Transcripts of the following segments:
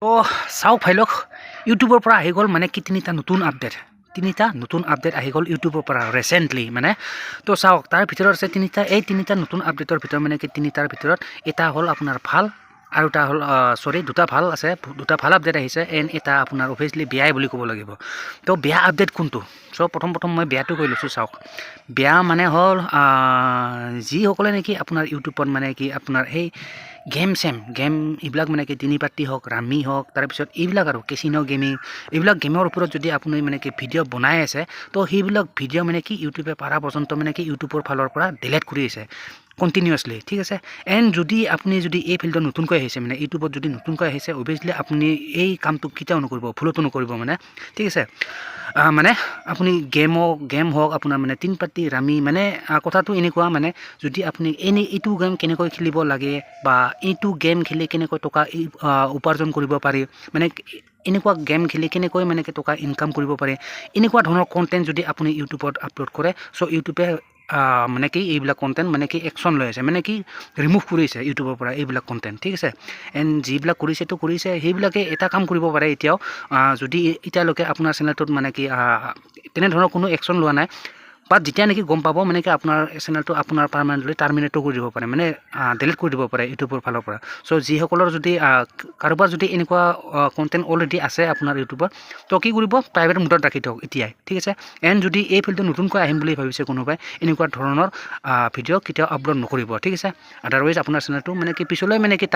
তো চাওক ভাই লওক ইউটিউবৰ পৰা আহি গ'ল মানে কি তিনিটা নতুন আপডেট আহি গ'ল ইউটিউবৰ পৰা ৰিচেণ্টলি মানে তো চাওক তাৰ ভিতৰত আছে তিনিটা নতুন আপডেটৰ ভিতৰত মানে কি তিনিটাৰ ভিতৰত এটা হ'ল আপোনাৰ ভাল আৰু এটা হ'ল দুটা ভাল আছে দুটা ভাল আপডেট আহিছে এণ্ড এটা আপোনাৰ অভিয়াছলি বেয়াই বুলি ক'ব লাগিব তো বেয়া আপডেট কোনটো চ' প্ৰথম মই বেয়াটো কৈ লৈছোঁ চাওক বেয়া মানে হ'ল যিসকলে নেকি আপোনাৰ ইউটিউবত মানে কি আপোনাৰ সেই গেম এইবিলাক মানে কি তিনি পাতি হওক ৰামি হওক তাৰপিছত এইবিলাক আৰু কেচিনো গেমিং এইবিলাক গেমৰ ওপৰত যদি আপুনি মানে কি ভিডিঅ' বনাই আছে তো সেইবিলাক ভিডিঅ' মানে কি ইউটিউবে পাৰা পৰ্যন্ত মানে কি ইউটিউবৰ ফালৰ পৰা ডিলেট কৰি আছে কণ্টিনিউৱাছলি ঠিক আছে এণ্ড যদি আপুনি যদি এই ফিল্ডত নতুনকৈ আহিছে মানে ইউটিউবত যদি নতুনকৈ আহিছে অভিয়াছলি আপুনি এই কামটো কেতিয়াও নকৰিব ভুলতো নকৰিব মানে ঠিক আছে মানে আপুনি গেম হওক আপোনাৰ মানে তিন পাতি ৰামি মানে কথাটো এনেকুৱা মানে যদি আপুনি এইটো গেম কেনেকৈ খেলিব লাগে বা এইটো গেম খেলি কেনেকৈ টকা উপাৰ্জন কৰিব পাৰি মানে এনেকুৱা গেম খেলি কেনেকৈ মানে টকা ইনকাম কৰিব পাৰে এনেকুৱা ধৰণৰ কণ্টেণ্ট যদি আপুনি ইউটিউবত আপলোড কৰে চ' ইউটিউবে মানে কি এইবিলাক কণ্টেণ্ট মানে কি একশ্যন লৈ আছে মানে কি ৰিমুভ কৰিছে ইউটিউবৰ পৰা এইবিলাক কণ্টেণ্ট ঠিক আছে এণ্ড যিবিলাক কৰিছে সেইবিলাকে এটা কাম কৰিব পাৰে এতিয়াও যদি এতিয়ালৈকে আপোনাৰ চেনেলটোত মানে কি তেনেধৰণৰ কোনো একশ্যন লোৱা নাই বাট যেতিয়া নেকি গম পাব মানে কি আপোনাৰ চেনেলটো আপোনাৰ পাৰ্মানেণ্টলি টাৰ্মিনেটো কৰি দিব পাৰে মানে ডিলিট কৰি দিব পাৰে ইউটিউবৰ ফালৰ পৰা চ' যিসকলৰ যদি কাৰোবাৰ যদি এনেকুৱা কণ্টেণ্ট অলৰেডি আছে আপোনাৰ ইউটিউবত তো কি কৰিব প্ৰাইভেট মোডত ৰাখি থওক এতিয়াই ঠিক আছে এণ্ড যদি এই ফিল্ডটো নতুনকৈ আহিম বুলি ভাবিছে কোনোবাই এনেকুৱা ধৰণৰ ভিডিঅ' কেতিয়াও আপলোড নকৰিব ঠিক আছে আদাৰৱাইজ আপোনাৰ চেনেলটো মানে কি পিছলৈ মানে কি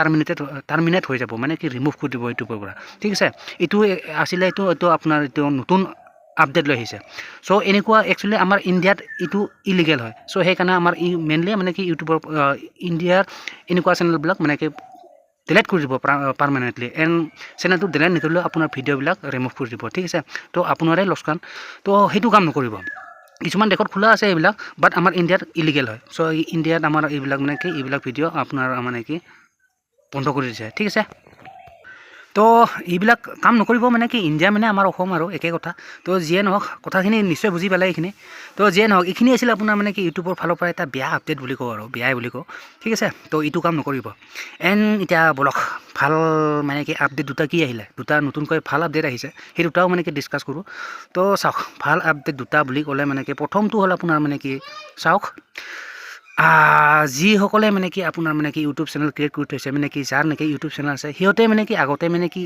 টাৰ্মিনেট হৈ যাব মানে কি ৰিমুভ কৰি দিব ইউটিউবৰ পৰা ঠিক আছে এইটো আছিলে এইটো আপোনাৰ এইটো নতুন আপডেট লৈ আহিছে চ' এনেকুৱা একচুৱেলি আমাৰ ইণ্ডিয়াত এইটো ইলিগেল হয় চ' সেইকাৰণে আমাৰ মেইনলি মানে কি ইউটিউবৰ ইণ্ডিয়াৰ এনেকুৱা চেনেলবিলাক মানে কি ডিলেট কৰি দিব পাৰ্মানেণ্টলি এণ্ড চেনেলটো ডিলেট নকৰিলেও আপোনাৰ ভিডিঅ'বিলাক ৰিমুভ কৰি দিব ঠিক আছে তো আপোনাৰে লোকচান তো সেইটো কাম নকৰিব কিছুমান দেশত খোলা আছে এইবিলাক বাট আমাৰ ইণ্ডিয়াত ইলিগেল হয় চ' ইণ্ডিয়াত আমাৰ এইবিলাক মানে কি এইবিলাক ভিডিঅ' আপোনাৰ মানে কি বন্ধ কৰি দিছে ঠিক আছে তো এইবিলাক কাম নকৰিব মানে কি ইণ্ডিয়া মানে আমাৰ অসম আৰু একে কথা তো যিয়ে নহওক কথাখিনি নিশ্চয় বুজি পালে এইখিনি তো যিয়ে নহওক এইখিনি আছিল আপোনাৰ মানে কি ইউটিউবৰ ফালৰ পৰা এটা বেয়া আপডেট বুলি কওঁ আৰু বেয়াই বুলি কওঁ ঠিক আছে তো এইটো কাম নকৰিব এণ্ড এতিয়া বলক ভাল মানে কি আপডেট দুটা কি আহিলে দুটা নতুনকৈ ভাল আপডেট আহিছে সেই দুটাও মানে কি ডিছকাছ কৰোঁ তো চাওক ভাল আপডেট দুটা বুলি ক'লে মানে কি প্ৰথমটো হ'ল আপোনাৰ মানে কি চাওক যিসকলে মানে কি আপোনাৰ মানে কি ইউটিউব চেনেল ক্ৰিয়েট কৰি থৈছে মানে কি যাৰ নেকি ইউটিউব চেনেল আছে সিহঁতে মানে কি আগতে মানে কি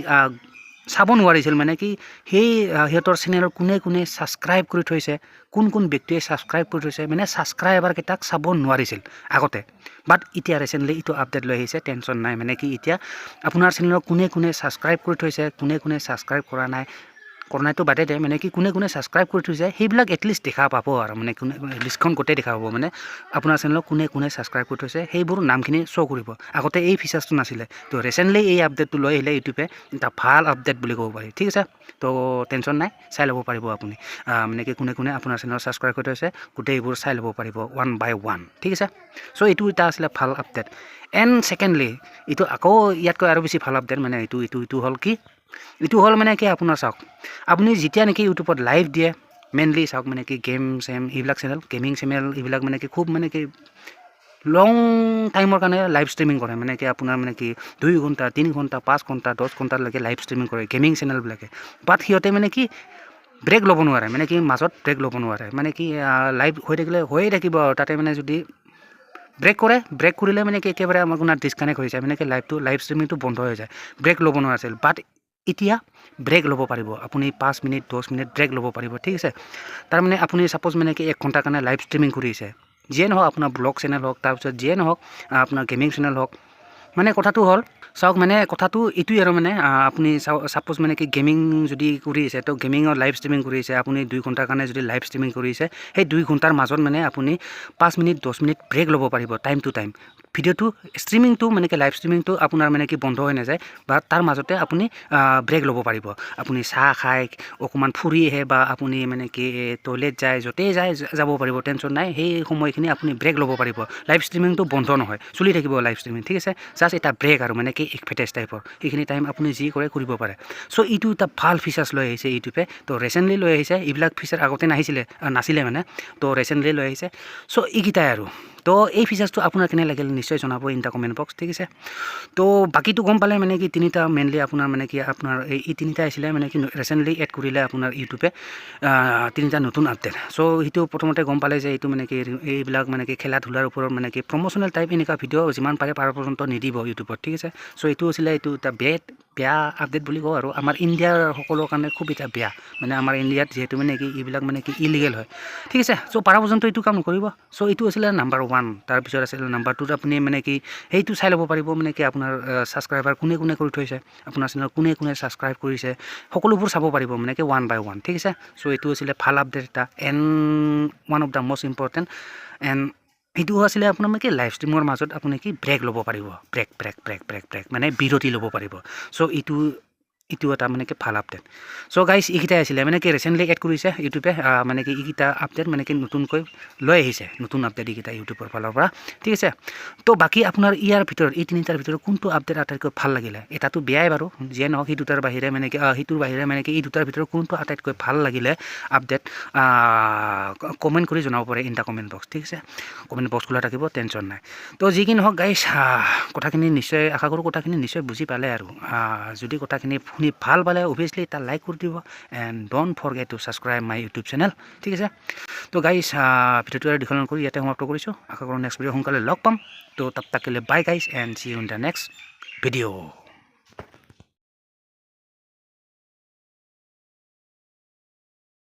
চাব নোৱাৰিছিল মানে কি সেই সিহঁতৰ চেনেলৰ কোনে ছাবস্ক্ৰাইব কৰি থৈছে কোন ব্যক্তিয়ে ছাবস্ক্ৰাইব কৰি থৈছে মানে ছাবস্ক্ৰাইবাৰকেইটাক চাব নোৱাৰিছিল আগতে বাট এতিয়া ৰিচেণ্টলি এইটো আপডেট লৈ আহিছে টেনশ্যন নাই মানে কি এতিয়া আপোনাৰ চেনেলৰ কোনে ছাবস্ক্ৰাইব কৰি থৈছে কোনে ছাবস্ক্ৰাইব কৰা নাইতো বাদে দে মানে কি কোনে ছাবস্ক্ৰাইব কৰি থৈছে সেইবিলাক এটলিষ্ট দেখা পাব আৰু মানে লিষ্টখন গোটেই দেখা পাব মানে আপোনাৰ চেনেলত কোনে ছাবস্ক্ৰাইব কৰি থৈছে সেইবোৰ নামখিনি শ্ব' কৰিব আগতে এই ফিচাৰ্ছটো নাছিলে তো ৰিচেণ্টলি এই আপডেটটো লৈ আহিলে ইউটিউবে এটা ভাল আপডেট বুলি ক'ব পাৰি ঠিক আছে তো টেনশ্যন নাই চাই ল'ব পাৰিব আপুনি মানে কি কোনে আপোনাৰ চেনেলত ছাবস্ক্ৰাইব কৰি থৈছে গোটেইবোৰ চাই ল'ব পাৰিব 1 by 1 ঠিক আছে চ' এইটো এটা আছিলে ভাল আপডেট এণ্ড ছেকেণ্ডলি এইটো আকৌ ইয়াতকৈ আৰু বেছি ভাল আপডেট মানে এইটো হ'ল কি এইটো হ'ল মানে কি আপোনাৰ চাওক আপুনি যেতিয়া নেকি ইউটিউবত লাইভ দিয়ে মেইনলি চাওক মানে কি গেম এইবিলাক চেনেল গেমিং চেনেল এইবিলাক মানে কি খুব মানে কি লং টাইমৰ কাৰণে লাইভ ষ্ট্ৰিমিং কৰে মানে কি আপোনাৰ মানে কি 2 ঘণ্টা 3 ঘণ্টা 5 ঘণ্টা 10 ঘণ্টালৈকে লাইভ ষ্ট্ৰিমিং কৰে গেমিং চেনেলবিলাকে বাট সিহঁতে মানে কি ব্ৰেক ল'ব নোৱাৰে মানে কি মাজত ব্ৰেক ল'ব নোৱাৰে মানে কি লাইভ হৈ থাকিলে হৈয়ে থাকিব আৰু তাতে মানে যদি ব্ৰেক কৰিলে মানে কি একেবাৰে আপোনাৰ ডিছকানেক্ট হৈ যায় মানে কি লাইভ ষ্ট্ৰিমিংটো বন্ধ হৈ যায় ব্ৰেক ল'ব নোৱাৰিছিল বাট এতিয়া ব্ৰেক ল'ব পাৰিব আপুনি 5 মিনিট 10 মিনিট ব্ৰেক ল'ব পাৰিব ঠিক আছে তাৰমানে আপুনি ছাপ'জ মানে কি 1 ঘণ্টাৰ কাৰণে লাইভ ষ্ট্ৰিমিং কৰিছে যিয়ে নহওক আপোনাৰ ব্লগ চেনেল হওক তাৰপিছত যিয়ে নহওক আপোনাৰ গেমিং চেনেল হওক মানে কথাটো হ'ল চাওক মানে কথাটো এইটোৱে আৰু মানে আপুনি ছাপ'জ মানে কি গেমিং যদি কৰি আছে তো গেমিঙৰ লাইভ ষ্ট্ৰিমিং কৰি আছে আপুনি 2 ঘণ্টাৰ কাৰণে যদি লাইভ ষ্ট্ৰিমিং কৰিছে সেই 2 ঘণ্টাৰ মাজত মানে আপুনি 5 মিনিট 10 মিনিট ব্ৰেক ল'ব পাৰিব টাইম টু টাইম ভিডিঅ'টো ষ্ট্ৰিমিংটো মানে কি লাইভ ষ্ট্ৰিমিংটো আপোনাৰ মানে কি বন্ধ হৈ নাযায় বা তাৰ মাজতে আপুনি ব্ৰেক ল'ব পাৰিব আপুনি চাহ খাই অকণমান ফুৰি আহে বা আপুনি মানে কি টয়লেট যায় য'তেই যায় যাব পাৰিব টেনশ্যন নাই সেই সময়খিনি আপুনি ব্ৰেক ল'ব পাৰিব লাইভ ষ্ট্ৰিমিংটো বন্ধ নহয় চলি থাকিব লাইভ ষ্ট্ৰিমিং ঠিক আছে জাষ্ট এটা ব্ৰেক আৰু মানে কি এডভাৰটাইজ টাইপৰ সেইখিনি টাইম আপুনি যি কৰে কৰিব পাৰে চ' এইটো এটা ভাল ফিচাৰ্ছ লৈ আহিছে ইউটিউবে তো ৰিচেণ্টলি লৈ আহিছে এইবিলাক ফিচাৰ আগতে নাছিলে মানে তো ৰিচেণ্টলি লৈ আহিছে চ' এইকেইটাই আৰু তো এই ফিচাৰ্ছটো আপোনাৰ কেনে লাগিল নিশ্চয় জনাব ইন দ্য কমেণ্ট বক্স ঠিক আছে তো বাকীটো গম পালে মানে কি তিনিটা মেইনলি আপোনাৰ মানে কি আপোনাৰ এই তিনিটা আছিলে মানে কি ৰিচেণ্টলি এড কৰিলে আপোনাৰ ইউটিউবে তিনিটা নতুন আপডেট চ' সেইটো প্ৰথমতে গম পালে যে এইটো মানে কি এইবিলাক মানে কি খেলা ধূলাৰ ওপৰত মানে কি প্ৰমোচনেল টাইপ এনেকুৱা ভিডিঅ' যিমান পাৰে পাৰ পৰ্যন্ত নিদিব ইউটিউবত ঠিক আছে চ' এইটো আছিলে এইটো এটা বেয়া আপডেট বুলি কওঁ আৰু আমাৰ ইণ্ডিয়াৰ সকলৰ কাৰণে খুব এটা বেয়া মানে আমাৰ ইণ্ডিয়াত যিহেতু মানে কি এইবিলাক মানে কি ইলিগেল হয় ঠিক আছে চ' পাৰা পৰ্যন্ত এইটো কাম নকৰিব চ' এইটো আছিলে নাম্বাৰ 1 তাৰপিছত আছিলে নাম্বাৰ 2 আপুনি মানে কি সেইটো চাই ল'ব পাৰিব মানে কি আপোনাৰ ছাবস্ক্ৰাইবাৰ কোনে কোনে কৰি থৈছে আপোনাৰ চেনেল কোনে কোনে ছাবস্ক্ৰাইব কৰিছে সকলোবোৰ চাব পাৰিব মানে কি 1 by 1 ঠিক আছে চ' এইটো আছিলে ভাল আপডেট এটা and one of the most important and এইটো আছিলে আপোনাৰ মানে কি লাইভ ষ্ট্ৰীমৰ মাজত আপুনি কি ব্ৰেক ল'ব পাৰিব ব্ৰেক মানে বিৰতি ল'ব পাৰিব চ' এইটো এটা মানে কি ভাল আপডেট চ' গাইজ এইকেইটাই আছিলে মানে কি ৰিচেণ্টলি এড কৰিছে ইউটিউবে মানে কি এইকেইটা আপডেট মানে কি নতুনকৈ লৈ আহিছে নতুন আপডেট এইকেইটা ইউটিউবৰ ফালৰ পৰা ঠিক আছে তো বাকী আপোনাৰ ইয়াৰ ভিতৰত এই তিনিটাৰ ভিতৰত কোনটো আপডেট আটাইতকৈ ভাল লাগিলে এটাতো বেয়াই বাৰু যিয়ে নহওক সেই দুটাৰ বাহিৰে মানে কি সেইটোৰ বাহিৰে মানে কি এই দুটাৰ ভিতৰত কোনটো আটাইতকৈ ভাল লাগিলে আপডেট কমেণ্ট কৰি জনাব পাৰে ইন দ্য কমেণ্ট বক্স ঠিক আছে কমেণ্ট বক্স খোলা থাকিব টেনশ্যন নাই তো যি কি নহওক গাইজ কথাখিনি নিশ্চয় আশা কৰোঁ কথাখিনি নিশ্চয় বুজি পালে আৰু যদি কথাখিনি শুনি ভাল পালে অভিয়াছলি এটা লাইক কৰি দিব and don't forget two subscribe my YouTube channel ঠিক আছে তো গাইজ ভিডিঅ'টো আৰু দীঘল কৰি ইয়াতে সমাপ্ত কৰিছোঁ আশা কৰোঁ নেক্সট ভিডিঅ' সোনকালে লগ পাম তো তাত তাকিলে bye guys and see you in the next video'